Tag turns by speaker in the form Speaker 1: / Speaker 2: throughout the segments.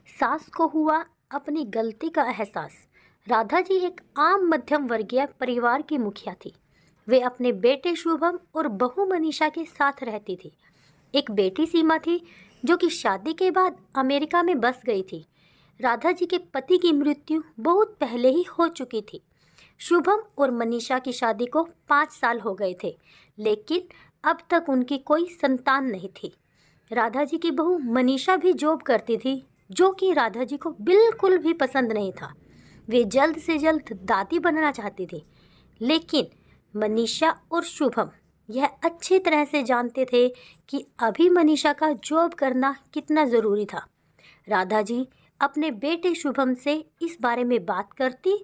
Speaker 1: सास को हुआ अपनी गलती का एहसास। राधा जी एक आम मध्यम वर्गीय परिवार की मुखिया थी। वे अपने बेटे शुभम और बहू मनीषा के साथ रहती थी। एक बेटी सीमा थी जो कि शादी के बाद अमेरिका में बस गई थी। राधा जी के पति की मृत्यु बहुत पहले ही हो चुकी थी। शुभम और मनीषा की शादी को 5 साल हो गए थे, लेकिन अब तक उनकी कोई संतान नहीं थी। राधा जी की बहू मनीषा भी जॉब करती थी, जो कि राधा जी को बिल्कुल भी पसंद नहीं था। वे जल्द से जल्द दादी बनना चाहती थी, लेकिन मनीषा और शुभम यह अच्छी तरह से जानते थे कि अभी मनीषा का जॉब करना कितना ज़रूरी था। राधा जी अपने बेटे शुभम से इस बारे में बात करती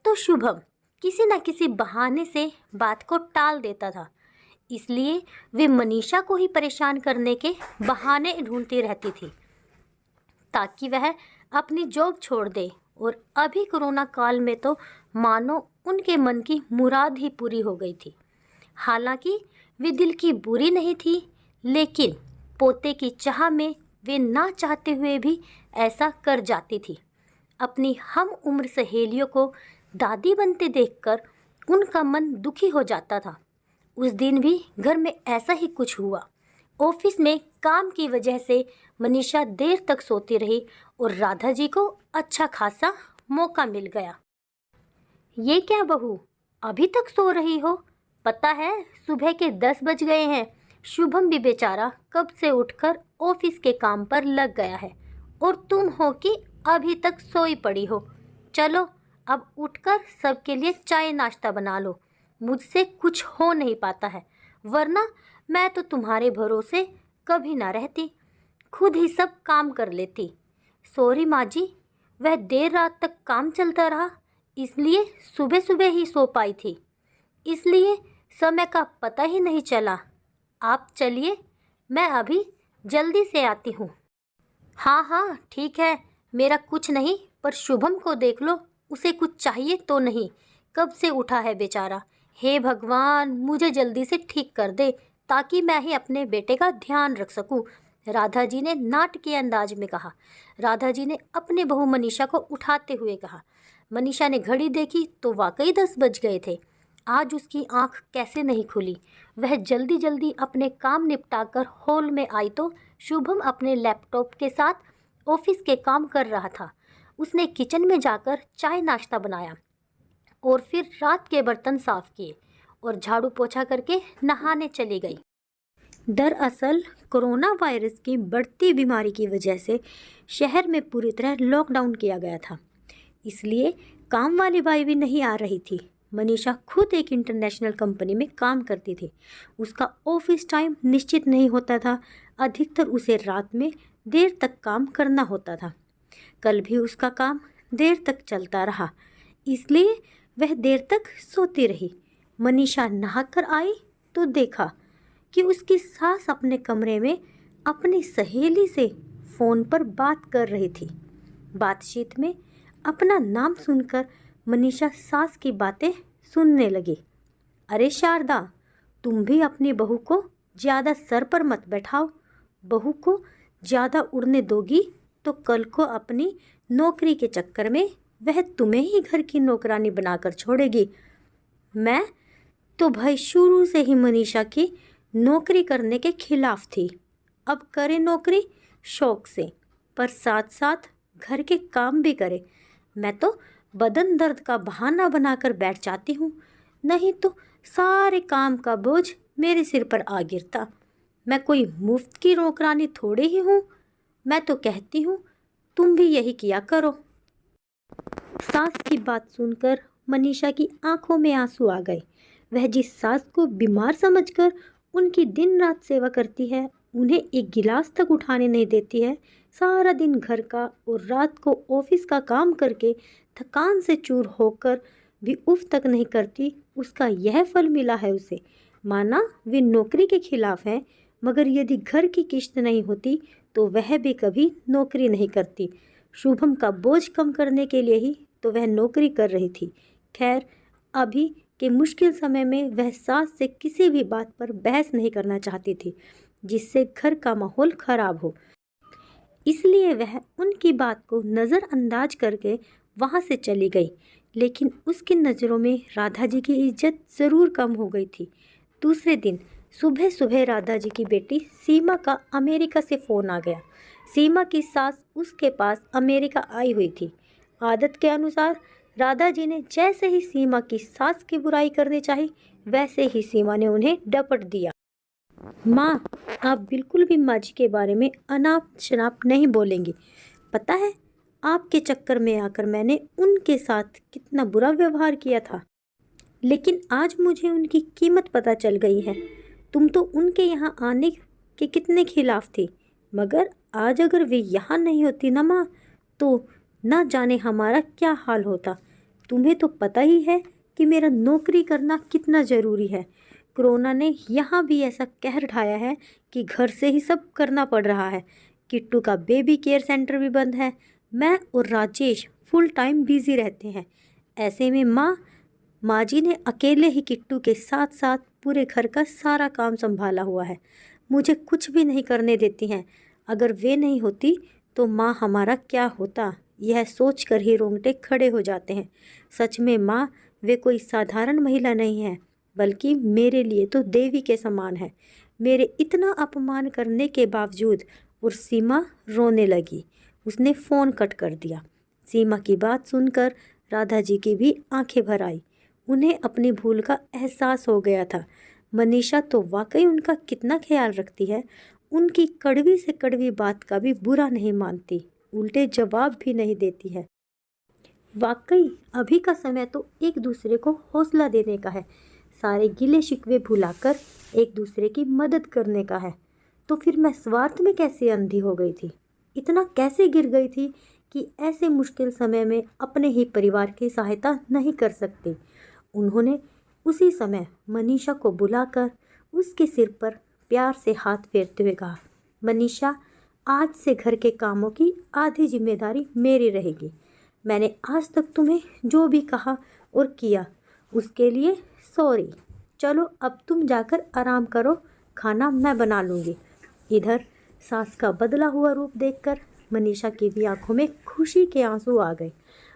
Speaker 1: तो शुभम किसी न किसी बहाने से बात को टाल देता था। इसलिए वे मनीषा को ही परेशान करने के बहाने ढूंढती रहती थी ताकि वह अपनी जॉब छोड़ दे। और अभी कोरोना काल में तो मानो उनके मन की मुराद ही पूरी हो गई थी। हालांकि वे दिल की बुरी नहीं थी, लेकिन पोते की चाह में वे ना चाहते हुए भी ऐसा कर जाती थी। अपनी हम उम्र सहेलियों को दादी बनते देखकर उनका मन दुखी हो जाता था। उस दिन भी घर में ऐसा ही कुछ हुआ। ऑफिस में काम की वजह से मनीषा देर तक सोती रही और राधा जी को अच्छा खासा मौका मिल गया। ये क्या बहू, अभी तक सो रही हो? पता है सुबह के 10 बज गए हैं। शुभम भी बेचारा कब से उठकर ऑफिस के काम पर लग गया है और तुम हो कि अभी तक सोई पड़ी हो। चलो अब उठकर सबके लिए चाय नाश्ता बना लो। मुझसे कुछ हो नहीं पाता है, वरना मैं तो तुम्हारे भरोसे कभी ना रहती, खुद ही सब काम कर लेती। सॉरी माँ जी, वह देर रात तक काम चलता रहा, इसलिए सुबह सुबह ही सो पाई थी, इसलिए समय का पता ही नहीं चला। आप चलिए, मैं अभी जल्दी से आती हूँ। हाँ हाँ ठीक है, मेरा कुछ नहीं, पर शुभम को देख लो, उसे कुछ चाहिए तो नहीं, कब से उठा है बेचारा। हे भगवान, मुझे जल्दी से ठीक कर दे ताकि मैं ही अपने बेटे का ध्यान रख सकूं, राधा जी ने नाटकीय अंदाज में कहा। राधा जी ने अपने बहू मनीषा को उठाते हुए कहा। मनीषा ने घड़ी देखी तो वाकई 10 बज गए थे। आज उसकी आंख कैसे नहीं खुली। वह जल्दी जल्दी अपने काम निपटाकर हॉल में आई तो शुभम अपने लैपटॉप के साथ ऑफिस के काम कर रहा था। उसने किचन में जाकर चाय नाश्ता बनाया और फिर रात के बर्तन साफ किए और झाड़ू पोछा करके नहाने चली गई। दरअसल कोरोना वायरस की बढ़ती बीमारी की वजह से शहर में पूरी तरह लॉकडाउन किया गया था, इसलिए काम वाली बाई भी नहीं आ रही थी। मनीषा खुद एक इंटरनेशनल कंपनी में काम करती थी। उसका ऑफिस टाइम निश्चित नहीं होता था, अधिकतर उसे रात में देर तक काम करना होता था। कल भी उसका काम देर तक चलता रहा, इसलिए वह देर तक सोती रही। मनीषा नहाकर आई तो देखा कि उसकी सास अपने कमरे में अपनी सहेली से फ़ोन पर बात कर रही थी। बातचीत में अपना नाम सुनकर मनीषा सास की बातें सुनने लगी। अरे शारदा, तुम भी अपनी बहू को ज़्यादा सर पर मत बैठाओ। बहू को ज़्यादा उड़ने दोगी तो कल को अपनी नौकरी के चक्कर में वह तुम्हें ही घर की नौकरानी बनाकर छोड़ेगी। मैं तो भाई शुरू से ही मनीषा की नौकरी करने के खिलाफ थी। अब करे नौकरी शौक से, पर साथ साथ घर के काम भी करे। मैं तो बदन दर्द का बहाना बनाकर बैठ जाती हूँ, नहीं तो सारे काम का बोझ मेरे सिर पर आ गिरता। मैं कोई मुफ्त की नौकरानी थोड़ी ही हूँ। मैं तो कहती हूँ तुम भी यही किया करो। सास की बात सुनकर मनीषा की आंखों में आंसू आ गए। वह जिस सास को बीमार समझकर उनकी दिन रात सेवा करती है, उन्हें एक गिलास तक उठाने नहीं देती है, सारा दिन घर का और रात को ऑफिस का काम करके थकान से चूर होकर भी उफ तक नहीं करती, उसका यह फल मिला है उसे। माना वे नौकरी के खिलाफ हैं, मगर यदि घर की किश्त नहीं होती तो वह भी कभी नौकरी नहीं करती। शुभम का बोझ कम करने के लिए ही तो वह नौकरी कर रही थी। खैर, अभी के मुश्किल समय में वह सास से किसी भी बात पर बहस नहीं करना चाहती थी जिससे घर का माहौल खराब हो। इसलिए वह उनकी बात को नज़रअंदाज करके वहाँ से चली गई। लेकिन उसकी नज़रों में राधा जी की इज्जत ज़रूर कम हो गई थी। दूसरे दिन सुबह सुबह राधा जी की बेटी सीमा का अमेरिका से फ़ोन आ गया। सीमा की सास उसके पास अमेरिका आई हुई थी। आदत के अनुसार राधा जी ने जैसे ही सीमा की सास की बुराई करनी चाही, वैसे ही सीमा ने उन्हें डपट दिया। माँ, आप बिल्कुल भी माँ जी के बारे में अनाप शनाप नहीं बोलेंगी। पता है, आपके चक्कर में आकर मैंने उनके साथ कितना बुरा व्यवहार किया था, लेकिन आज मुझे उनकी कीमत पता चल गई है। तुम तो उनके यहाँ आने के कितने खिलाफ थी, मगर आज अगर वे यहाँ नहीं होती ना माँ, तो ना जाने हमारा क्या हाल होता। तुम्हें तो पता ही है कि मेरा नौकरी करना कितना ज़रूरी है। कोरोना ने यहाँ भी ऐसा कहर ढाया है कि घर से ही सब करना पड़ रहा है। किट्टू का बेबी केयर सेंटर भी बंद है। मैं और राजेश फुल टाइम बिजी रहते हैं। ऐसे में माँ जी ने अकेले ही किट्टू के साथ साथ पूरे घर का सारा काम संभाला हुआ है। मुझे कुछ भी नहीं करने देती हैं। अगर वे नहीं होती तो माँ हमारा क्या होता, यह सोचकर ही रोंगटे खड़े हो जाते हैं। सच में माँ, वे कोई साधारण महिला नहीं है, बल्कि मेरे लिए तो देवी के समान है। मेरे इतना अपमान करने के बावजूद। और सीमा रोने लगी। उसने फ़ोन कट कर दिया। सीमा की बात सुनकर राधा जी की भी आंखें भर आई। उन्हें अपनी भूल का एहसास हो गया था। मनीषा तो वाकई उनका कितना ख्याल रखती है। उनकी कड़वी से कड़वी बात का भी बुरा नहीं मानती, उल्टे जवाब भी नहीं देती है। वाकई अभी का समय तो एक दूसरे को हौसला देने का है, सारे गिले शिकवे भुलाकर एक दूसरे की मदद करने का है। तो फिर मैं स्वार्थ में कैसे अंधी हो गई थी, इतना कैसे गिर गई थी कि ऐसे मुश्किल समय में अपने ही परिवार की सहायता नहीं कर सकती। उन्होंने उसी समय मनीषा को बुलाकर उसके सिर पर प्यार से हाथ फेरते हुए कहा, मनीषा, आज से घर के कामों की आधी जिम्मेदारी मेरी रहेगी। मैंने आज तक तुम्हें जो भी कहा और किया उसके लिए सॉरी। चलो अब तुम जाकर आराम करो, खाना मैं बना लूँगी। इधर सास का बदला हुआ रूप देखकर मनीषा की भी आंखों में खुशी के आंसू आ गए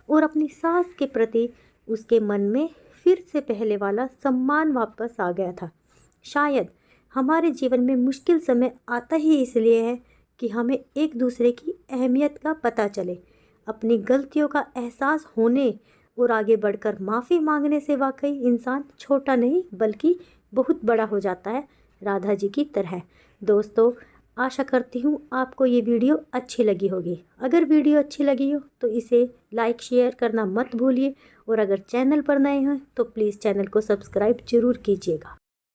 Speaker 1: और अपनी सास के प्रति उसके मन में फिर से पहले वाला सम्मान वापस आ गया था। शायद हमारे जीवन में मुश्किल समय आता ही इसलिए है कि हमें एक दूसरे की अहमियत का पता चले। अपनी गलतियों का एहसास होने और आगे बढ़कर माफ़ी मांगने से वाकई इंसान छोटा नहीं बल्कि बहुत बड़ा हो जाता है, राधा जी की तरह। दोस्तों, आशा करती हूँ आपको ये वीडियो अच्छी लगी होगी। अगर वीडियो अच्छी लगी हो तो इसे लाइक शेयर करना मत भूलिए और अगर चैनल पर नए हैं तो प्लीज़ चैनल को सब्सक्राइब ज़रूर कीजिएगा।